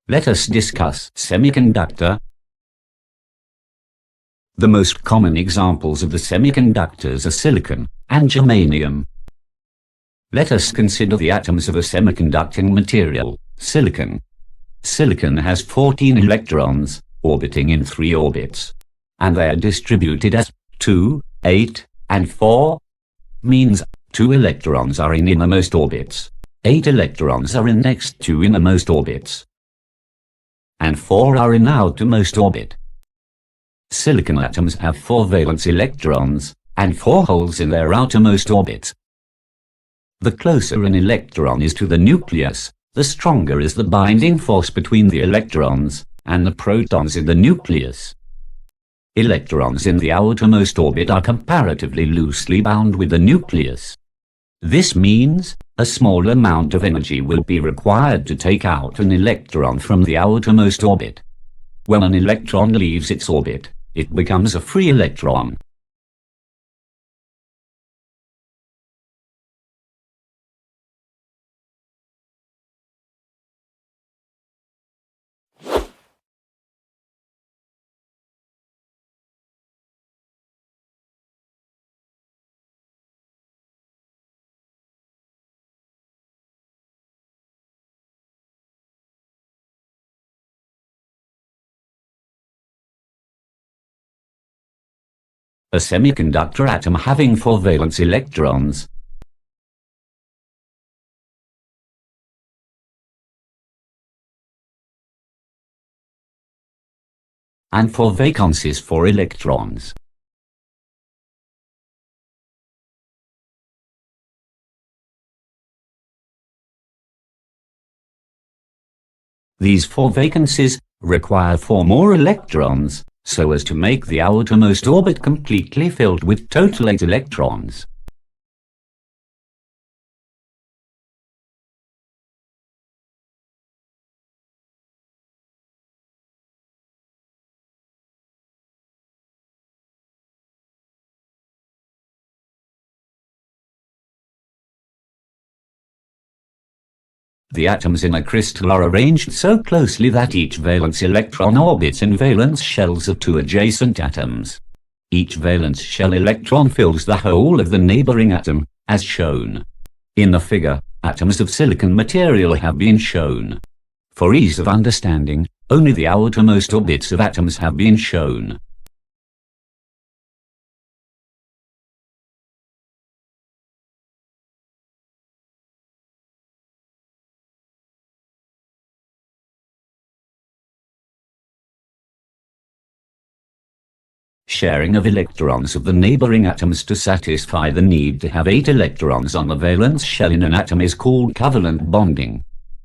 Let us discuss semiconductor. The most common examples of the semiconductors are silicon and germanium. Let us consider the atoms of a semiconducting material, silicon. Silicon has 14 electrons, orbiting in 3 orbits. And they are distributed as 2, 8, and 4. Means 2 electrons are in innermost orbits, 8 electrons are in next 2 innermost orbits, and 4 are in outermost orbit. Silicon atoms have 4 valence electrons, and 4 holes in their outermost orbits. The closer an electron is to the nucleus, the stronger is the binding force between the electrons and the protons in the nucleus. Electrons in the outermost orbit are comparatively loosely bound with the nucleus. This means a small amount of energy will be required to take out an electron from the outermost orbit. When an electron leaves its orbit, it becomes a free electron. A semiconductor atom having 4 valence electrons and 4 vacancies for electrons. These 4 vacancies require 4 more electrons, so as to make the outermost orbit completely filled with total 8 electrons. The atoms in a crystal are arranged so closely that each valence electron orbits in valence shells of 2 adjacent atoms. Each valence shell electron fills the hole of the neighboring atom, as shown. In the figure, atoms of silicon material have been shown. For ease of understanding, only the outermost orbits of atoms have been shown. Sharing of electrons of the neighboring atoms to satisfy the need to have 8 electrons on the valence shell in an atom is called covalent bonding.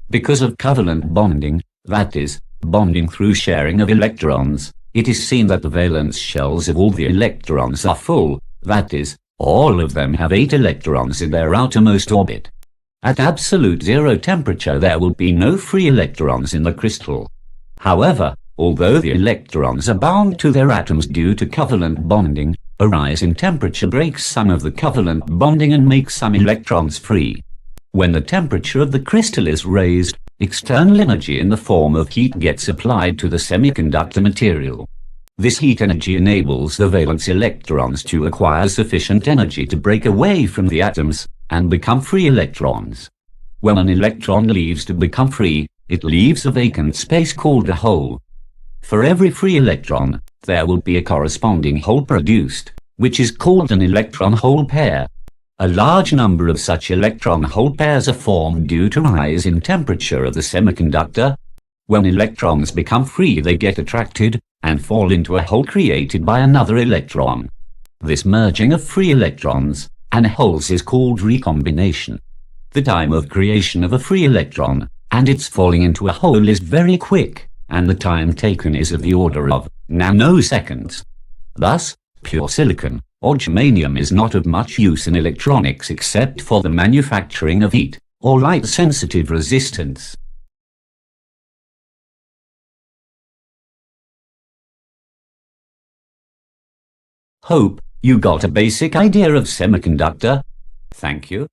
Because of covalent bonding, that is, bonding through sharing of electrons, it is seen that the valence shells of all the electrons are full, that is, all of them have 8 electrons in their outermost orbit. At absolute zero temperature there will be no free electrons in the crystal. However, although the electrons are bound to their atoms due to covalent bonding, a rise in temperature breaks some of the covalent bonding and makes some electrons free. When the temperature of the crystal is raised, external energy in the form of heat gets applied to the semiconductor material. This heat energy enables the valence electrons to acquire sufficient energy to break away from the atoms and become free electrons. When an electron leaves to become free, it leaves a vacant space called a hole. For every free electron, there will be a corresponding hole produced, which is called an electron-hole pair. A large number of such electron-hole pairs are formed due to rise in temperature of the semiconductor. When electrons become free, they get attracted and fall into a hole created by another electron. This merging of free electrons and holes is called recombination. The time of creation of a free electron and its falling into a hole is very quick, and the time taken is of the order of nanoseconds. Thus, pure silicon or germanium is not of much use in electronics except for the manufacturing of heat or light-sensitive resistance. Hope you got a basic idea of semiconductor. Thank you.